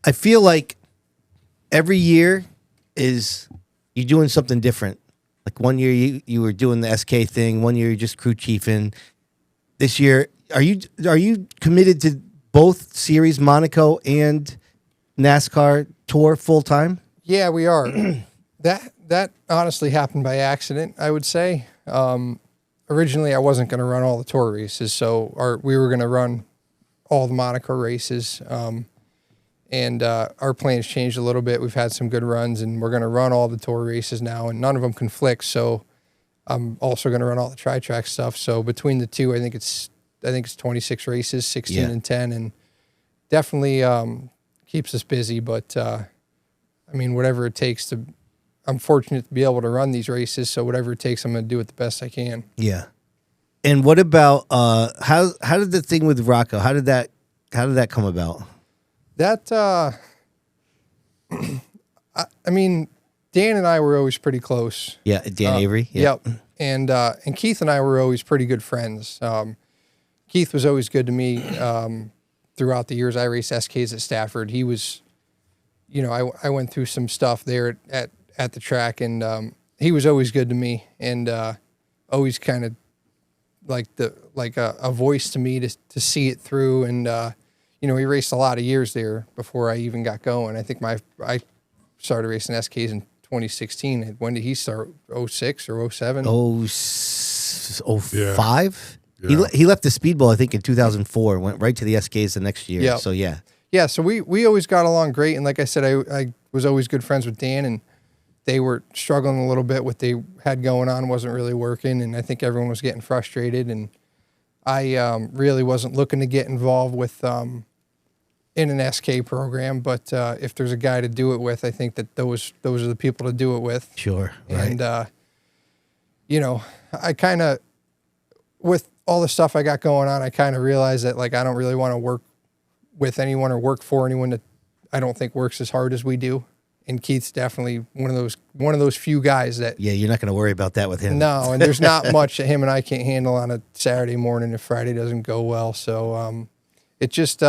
I feel like every year is you're doing something different. Like one year you were doing the SK thing, one year you're just crew chiefing. This year, are you committed to both Series Monaco and NASCAR Tour full time? Yeah, we are. That honestly happened by accident, I would say. Originally, I wasn't going to run all the Tour races, so we were going to run all the Monaco races. And our plans changed a little bit. We've had some good runs, and we're going to run all the Tour races now, and none of them conflict. So I'm also going to run all the tri-track stuff. So between the two, I think it's 26 races, 16 and 10, and definitely keeps us busy. But I mean, whatever it takes to. I'm fortunate to be able to run these races, so whatever it takes, I'm going to do it the best I can. Yeah. And what about how did the thing with Rocco? How did that come about? That I mean, Dan and I were always pretty close. Yeah, Dan Avery. Yep. And Keith and I were always pretty good friends. Keith was always good to me throughout the years I raced SKs at Stafford. He was, you know, I went through some stuff there at the track, and he was always good to me, and always kind of like a voice to me to see it through. And you know, he raced a lot of years there before I even got going. I think I started racing SKs in 2016. When did he start? 06 or 07? 05? Yeah. He left the Speedbowl, I think, in 2004, went right to the SKs the next year. Yep. So, yeah. Yeah, so we always got along great. And like I said, I was always good friends with Dan, and they were struggling a little bit. What they had going on wasn't really working, and I think everyone was getting frustrated. And I really wasn't looking to get involved with in an SK program, but if there's a guy to do it with, I think that those are the people to do it with. Sure. Right. And you know, I kind of, with all the stuff I got going on, I kind of realized that, like, I don't really want to work with anyone or work for anyone that I don't think works as hard as we do. And Keith's definitely one of those few guys that. Yeah, you're not going to worry about that with him. No, and there's not much that him and I can't handle on a Saturday morning if Friday doesn't go well. So it just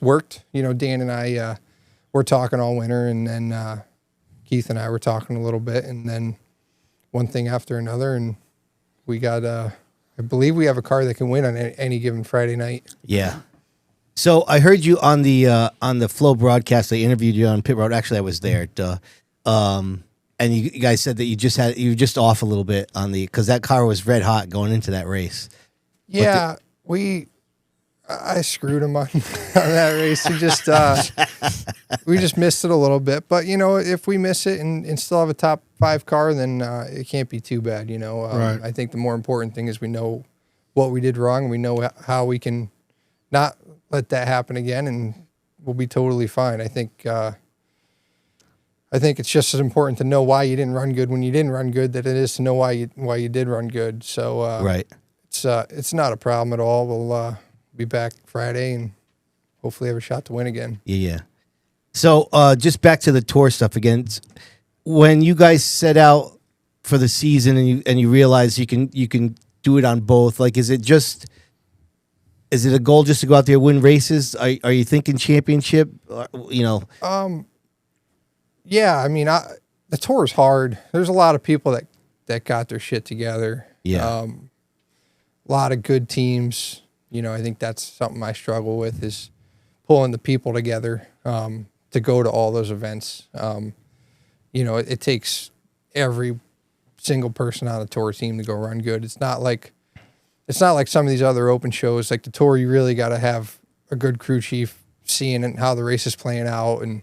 worked. You know, Dan and I were talking all winter, and then Keith and I were talking a little bit, and then one thing after another, and we got I believe we have a car that can win on any given Friday night. Yeah. So I heard you on the Flow broadcast. They interviewed you on pit road. Actually, I was there. And you guys said that you were just off a little bit on because that car was red hot going into that race. Yeah, I screwed him on that race. We just missed it a little bit. But, you know, if we miss it and still have a top 5 car, then it can't be too bad, you know. Right. I think the more important thing is we know what we did wrong, and we know how we can not let that happen again, and we'll be totally fine. I think it's just as important to know why you didn't run good when you didn't run good that it is to know why you did run good. So right. It's not a problem at all. We'll be back Friday and hopefully have a shot to win again. Yeah. So just back to the tour stuff again. When you guys set out for the season and you realize you can do it on both, like, is it a goal just to go out there and win races? Are you thinking championship? You know. Yeah, I mean, the tour is hard. There's a lot of people that got their shit together. Yeah. A lot of good teams. You know, I think that's something I struggle with, is pulling the people together to go to all those events. You know, it takes every single person on the tour team to go run good. It's not like some of these other open shows. Like the tour, you really got to have a good crew chief seeing how the race is playing out, and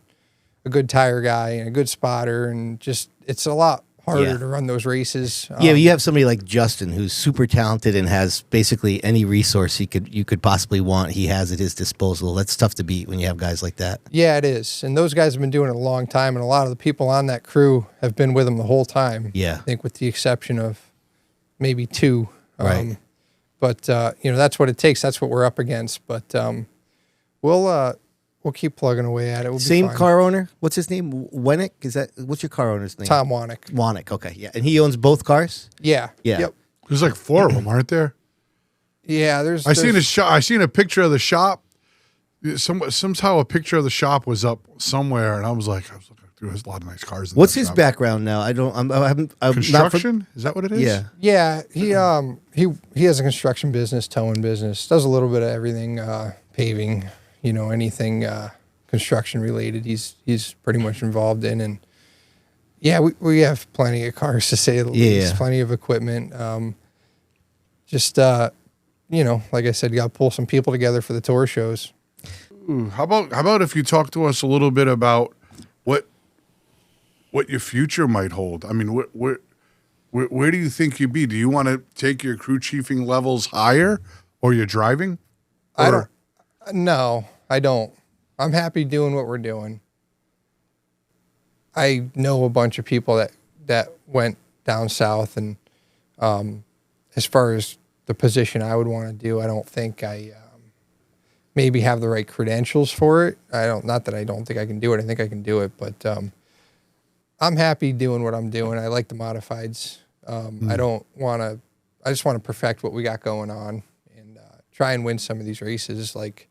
a good tire guy and a good spotter, and just it's a lot harder to run those races. Yeah, you have somebody like Justin who's super talented and has basically any resource you could possibly want. He has at his disposal. That's tough to beat when you have guys like that. Yeah, it is. And those guys have been doing it a long time, and a lot of the people on that crew have been with them the whole time. Yeah. I think with the exception of maybe 2. Right. But, you know, that's what it takes. That's what we're up against. But we'll keep plugging away at it. We'll Same be fine. car owner? What's his name? Wenick? What's your car owner's name? Tom Wanick. Wanick, okay, yeah. And he owns both cars? Yeah. Yeah. Yep. There's like 4 of them, aren't there? Yeah, I seen a picture of the shop. Somehow a picture of the shop was up somewhere, and I was looking through. There's a lot of nice cars. What's his shop. background now? I haven't. Construction? Is that what it is? Yeah. Yeah, he has a construction business, towing business, does a little bit of everything, paving, anything construction related. He's pretty much involved in, and yeah, we have plenty of cars to say the least, plenty of equipment. Like I said, you got to pull some people together for the tour shows. Ooh, how about if you talk to us a little bit about what your future might hold? I mean, where do you think you'd be? Do you want to take your crew chiefing levels higher, or your driving? No, I don't. I'm happy doing what we're doing. I know a bunch of people that went down south, and as far as the position I would want to do, I don't think I maybe have the right credentials for it. Not that I don't think I can do it. I think I can do it, but I'm happy doing what I'm doing. I like the modifieds. I just want to perfect what we got going on and try and win some of these races. Like,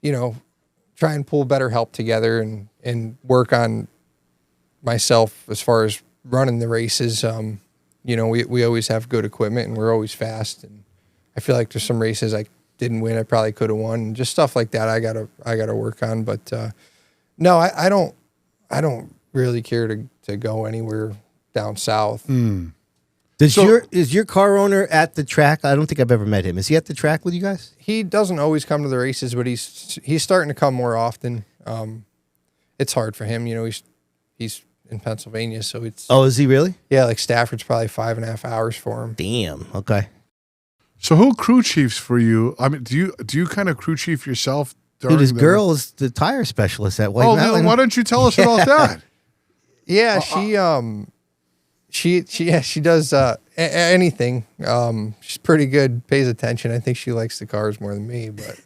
try and pull better help together and work on myself as far as running the races. We always have good equipment and we're always fast. And I feel like there's some races I didn't win, I probably could have won. Just stuff like that I gotta work on. But no, I don't really care to go anywhere down south. Is your car owner at the track? I don't think I've ever met him. Is he at the track with you guys? He doesn't always come to the races, but he's starting to come more often. It's hard for him, he's in Pennsylvania, so it's... Oh, is he really? Yeah, like Stafford's probably 5.5 hours for him. Damn. Okay. So who crew chiefs for you? I mean, do you kind of crew chief yourself? Dude, his girl is the tire specialist at White Mountain. Why don't you tell us about that? Yeah, she does anything. She's pretty good, pays attention. I think she likes the cars more than me, but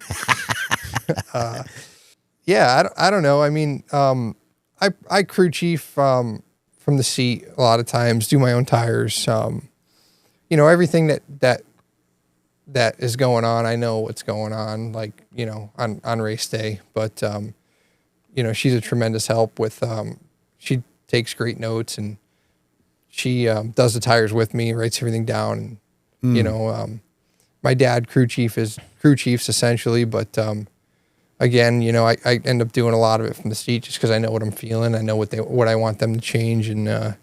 yeah, I don't know. I mean, I crew chief from the seat a lot of times, do my own tires. Everything that is going on, I know what's going on, like, on race day. But, she's a tremendous help with, she takes great notes, and she does the tires with me, writes everything down. And, my dad crew chiefs essentially, but again, I end up doing a lot of it from the seat just because I know what I'm feeling. I know what I want them to change, and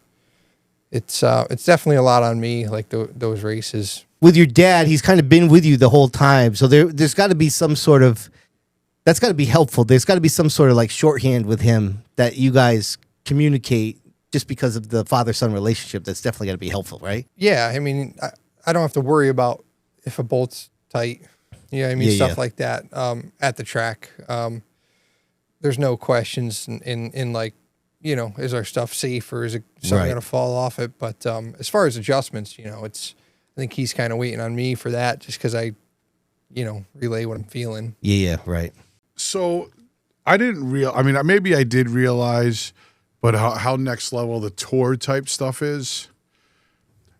it's definitely a lot on me, like those races. With your dad, he's kind of been with you the whole time, so there's got to be some sort of, that's got to be helpful. There's got to be some sort of like shorthand with him that you guys communicate just because of the father-son relationship. That's definitely got to be helpful, right? Yeah, I mean, I don't have to worry about if a bolt's tight. Stuff like that at the track. There's no questions in like, is our stuff safe or is it something going to fall off it? But as far as adjustments, I think he's kind of waiting on me for that just because I, relay what I'm feeling. Yeah, right. So maybe I did realize, but how next level the tour type stuff is.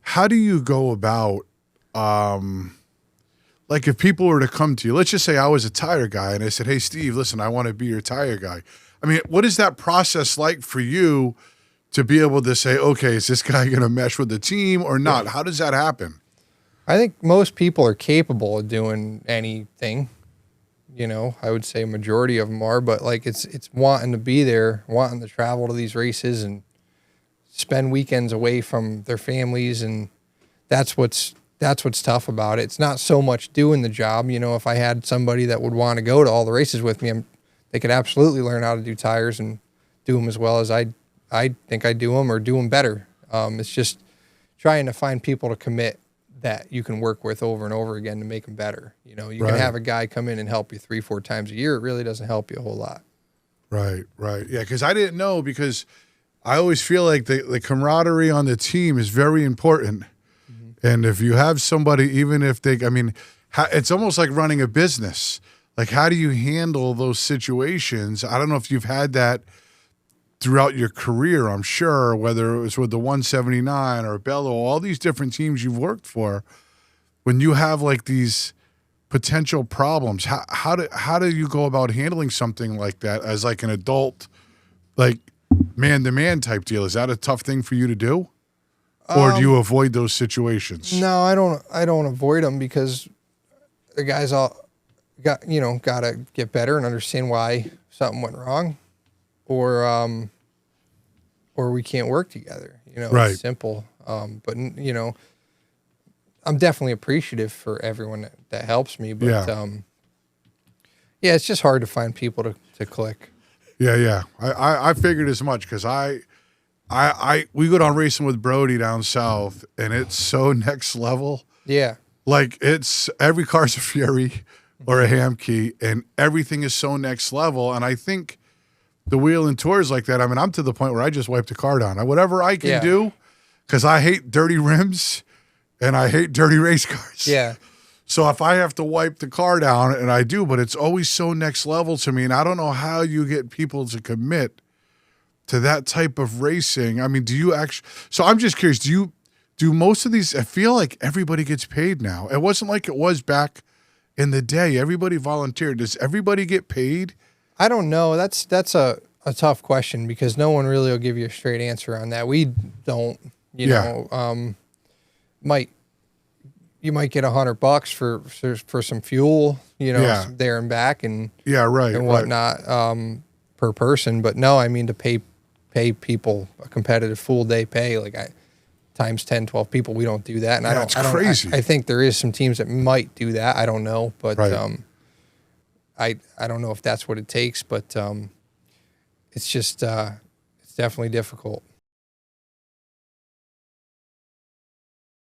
How do you go about, like if people were to come to you, let's just say I was a tire guy and I said, hey, Steve, listen, I want to be your tire guy. I mean, what is that process like for you to be able to say, okay, is this guy going to mesh with the team or not? How does that happen? I think most people are capable of doing anything. I would say majority of them are, but like it's wanting to be there, wanting to travel to these races and spend weekends away from their families, and that's what's tough about it. It's not so much doing the job. If I had somebody that would want to go to all the races with me, they could absolutely learn how to do tires and do them as well as I think I do them or do them better. It's just trying to find people to commit that you can work with over and over again to make them better. You can have a guy come in and help you 3-4 times a year. It really doesn't help you a whole lot. Right. Yeah, because I didn't know, because I always feel like the camaraderie on the team is very important. Mm-hmm. And if you have somebody, even if it's almost like running a business. Like, how do you handle those situations? I don't know if you've had that throughout your career, I'm sure, whether it was with the 179 or Bello, all these different teams you've worked for, when you have like these potential problems. How do you go about handling something like that as like an adult, like man-to-man type deal? Is that a tough thing for you to do? Or do you avoid those situations? No, I don't avoid them because the guys all gotta get better and understand why something went wrong, or we can't work together. Right. It's simple. But I'm definitely appreciative for everyone that helps me. But yeah, it's just hard to find people to click. Yeah. I figured as much because we go down racing with Brody down south, and it's so next level. Yeah. Like it's every car's a Fury or a Hamkey, and everything is so next level. And I think the wheel and tours like that. I mean, I'm to the point where I just wipe the car down. Whatever I can do, because I hate dirty rims and I hate dirty race cars. Yeah. So if I have to wipe the car down, and I do, but it's always so next level to me, and I don't know how you get people to commit to that type of racing. I mean, do you actually? So I'm just curious. Do most of these? I feel like everybody gets paid now. It wasn't like it was back in the day. Everybody volunteered. Does everybody get paid? I don't know. That's a tough question because no one really will give you a straight answer on that. We don't. You might get $100 for some fuel. There and back and and whatnot per person. But no, I mean to pay people a competitive full day pay times 10, 12 people. We don't do that, and It's crazy. I think there is some teams that might do that. I don't know, but I don't know if that's what it takes. But it's just it's definitely difficult.